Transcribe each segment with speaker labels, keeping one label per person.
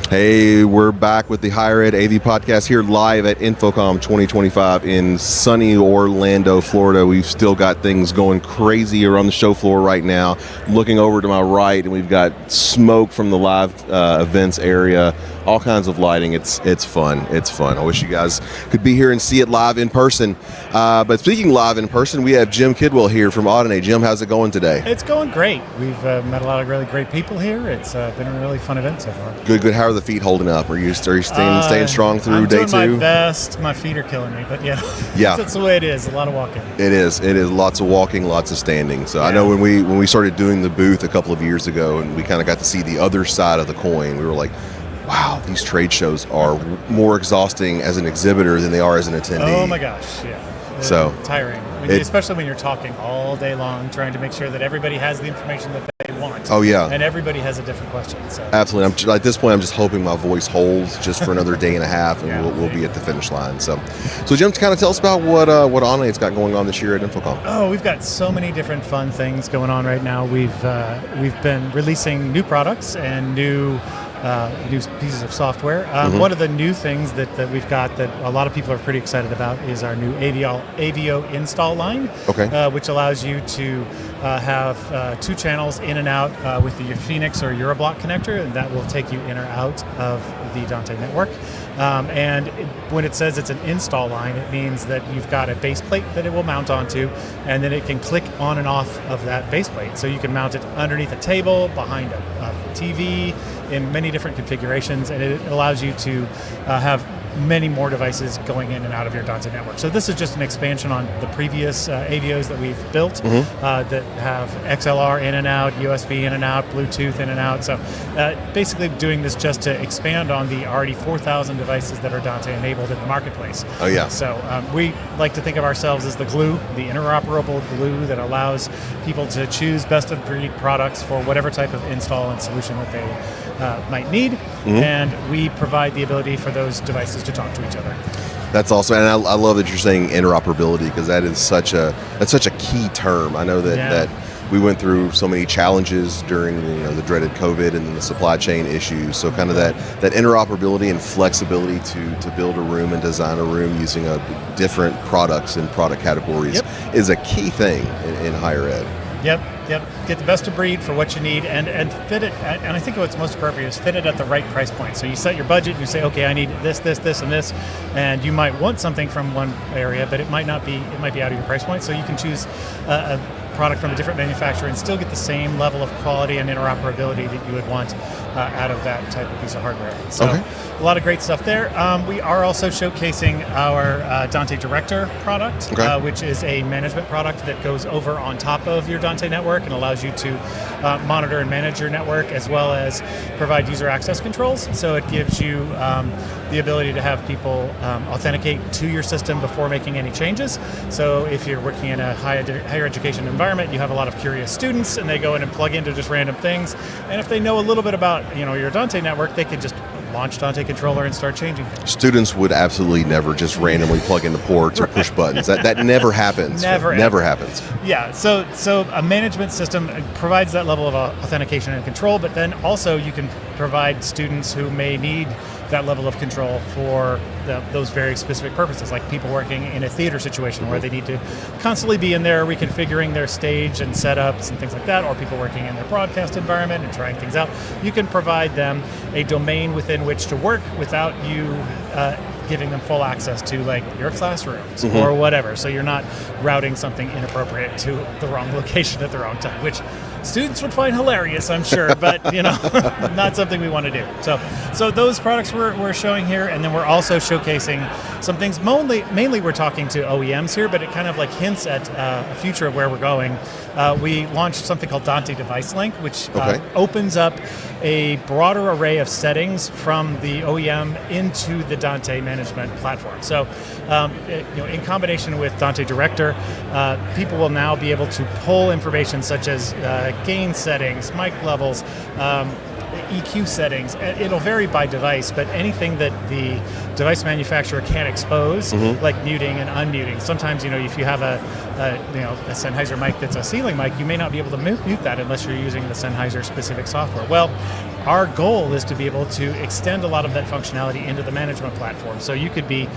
Speaker 1: Hey, we're back with the Higher Ed AV podcast here live at InfoComm 2025 in sunny Orlando, Florida. We've still got things going crazy around the show floor right now. Looking over to my right, and we've got smoke from the live events area, all kinds of lighting. It's fun. It's fun. I wish you guys could be here and see it live in person. But speaking live in person, we have Jim Kidwell here from Audinate. Jim, how's it going today?
Speaker 2: It's going great. We've met a lot of really great people here. It's been a really fun event so far.
Speaker 1: Good. How are the feet holding up? Are you staying strong through day two?
Speaker 2: I'm doing my best. My feet are killing me, but yeah, that's the way it is. A lot of walking.
Speaker 1: It is. Lots of walking, lots of standing. So I know when we started doing the booth a couple of years ago, and we kind of got to see the other side of the coin, we were like, wow, these trade shows are more exhausting as an exhibitor than they are as an attendee.
Speaker 2: Oh my gosh, yeah.
Speaker 1: So
Speaker 2: tiring, especially when you're talking all day long, trying to make sure that everybody has the information that they want.
Speaker 1: Oh yeah,
Speaker 2: and everybody has a different question. So.
Speaker 1: Absolutely. At this point, I'm just hoping my voice holds just for another day and a half, and we'll be at the finish line. So Jim, kind of tell us about what Audinate's got going on this year at InfoComm.
Speaker 2: Oh, we've got so many different fun things going on right now. We've been releasing new products and new pieces of software. One of the new things that we've got that a lot of people are pretty excited about is our new AVIO Install line, which allows you to have 2 channels in and out with the Phoenix or Euroblock connector, and that will take you in or out of the Dante network. And when it says it's an install line, it means that you've got a base plate that it will mount onto, and then it can click on and off of that base plate. So you can mount it underneath a table, behind a TV, in many different configurations, and it allows you to have many more devices going in and out of your Dante network. So this is just an expansion on the previous AVIOs that we've built that have XLR in and out, USB in and out, Bluetooth in and out. So basically doing this just to expand on the already 4,000 devices that are Dante enabled in the marketplace.
Speaker 1: Oh yeah.
Speaker 2: So we like to think of ourselves as the glue, the interoperable glue that allows people to choose best of breed products for whatever type of install and solution that they might need, and we provide the ability for those devices to talk to each other.
Speaker 1: That's awesome, and I love that you're saying interoperability, because that is such a key term. I know that we went through so many challenges during the dreaded COVID and the supply chain issues. So kind of that interoperability and flexibility to build a room and design a room using different products and product categories is a key thing in higher ed.
Speaker 2: Yep. Get the best of breed for what you need, and fit it. And I think what's most appropriate is fit it at the right price point. So you set your budget and you say, okay, I need this, and this, and you might want something from one area, but it might not be. It might be out of your price point. So you can choose a product from a different manufacturer and still get the same level of quality and interoperability that you would want out of that type of piece of hardware. So a lot of great stuff there. We are also showcasing our Dante Director product, which is a management product that goes over on top of your Dante network and allows you to monitor and manage your network, as well as provide user access controls. So it gives you the ability to have people authenticate to your system before making any changes. So if you're working in a higher education environment, you have a lot of curious students, and they go in and plug into just random things. And if they know a little bit about your Dante network, they could just launch Dante controller and start changing things.
Speaker 1: Students would absolutely never just randomly plug into ports or push buttons. That never happens. Never happens.
Speaker 2: Yeah. So a management system provides that level of authentication and control, but then also you can provide students who may need that level of control for those very specific purposes, like people working in a theater situation where they need to constantly be in there reconfiguring their stage and setups and things like that, or people working in their broadcast environment and trying things out. You can provide them a domain within which to work without you giving them full access to like your classrooms or whatever. So you're not routing something inappropriate to the wrong location at the wrong time, which students would find hilarious, I'm sure, but not something we want to do. So those products we're showing here, and then we're also showcasing some things. Mainly we're talking to OEMs here, but it kind of like hints at a future of where we're going. We launched something called Dante Device Link, which opens up a broader array of settings from the OEM into the Dante management platform. So, in combination with Dante Director, people will now be able to pull information such as gain settings, mic levels, EQ settings. It'll vary by device, but anything that the device manufacturer can't expose, like muting and unmuting. Sometimes, if you have a Sennheiser mic that's a ceiling mic, you may not be able to mute that unless you're using the Sennheiser specific software. Well, our goal is to be able to extend a lot of that functionality into the management platform. So you could be,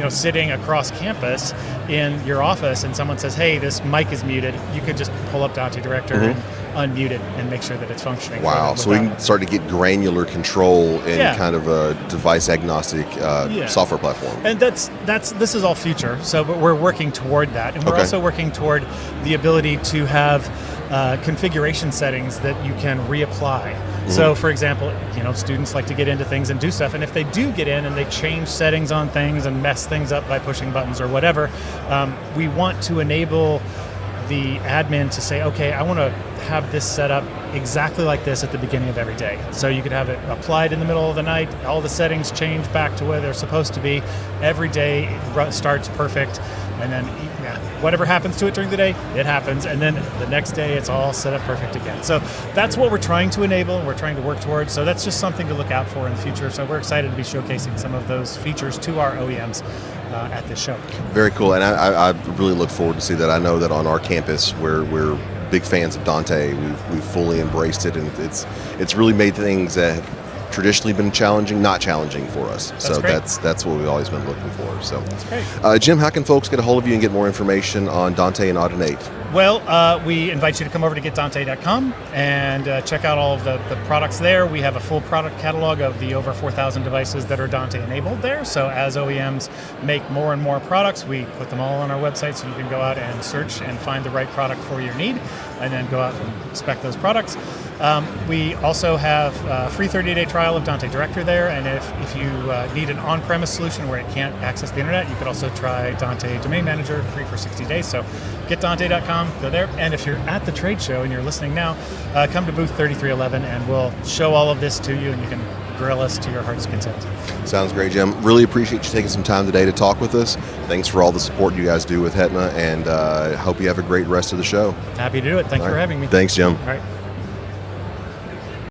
Speaker 2: sitting across campus in your office and someone says, hey, this mic is muted. You could just pull up Dante Director and unmute it and make sure that it's functioning.
Speaker 1: Wow, so we can start to get granular control in kind of a device agnostic software platform.
Speaker 2: And this is all future, but we're working toward that. And we're also working toward the ability to have configuration settings that you can reapply. So for example, students like to get into things and do stuff, and if they do get in and they change settings on things and mess things up by pushing buttons or whatever, we want to enable the admin to say, okay, I want to have this set up exactly like this at the beginning of every day. So you could have it applied in the middle of the night, all the settings change back to where they're supposed to be. Every day it starts perfect, and then whatever happens to it during the day, it happens, and then the next day it's all set up perfect again. So that's what we're trying to enable and we're trying to work towards. So that's just something to look out for in the future. So we're excited to be showcasing some of those features to our OEMs at this show.
Speaker 1: Very cool, and I really look forward to see that. I know that on our campus we're big fans of Dante. We've fully embraced it, and it's really made things that have traditionally been challenging, not challenging for us. That's what we've always been looking for. So
Speaker 2: that's great.
Speaker 1: Jim, how can folks get a hold of you and get more information on Dante and Audinate?
Speaker 2: Well, we invite you to come over to getdante.com and check out all of the products there. We have a full product catalog of the over 4,000 devices that are Dante enabled there. So as OEMs make more and more products, we put them all on our website so you can go out and search and find the right product for your need and then go out and spec those products. We also have a free 30-day trial of Dante Director there, and if you need an on-premise solution where it can't access the internet, you could also try Dante Domain Manager free for 60 days. So getdante.com, go there, and if you're at the trade show and you're listening now, come to booth 3311 and we'll show all of this to you and you can grill us to your heart's content.
Speaker 1: Sounds great, Jim. Really appreciate you taking some time today to talk with us. Thanks for all the support you guys do with HETMA, and hope you have a great rest of the show.
Speaker 2: Happy to do it. Thanks for having me.
Speaker 1: Thanks, Jim.
Speaker 2: All right.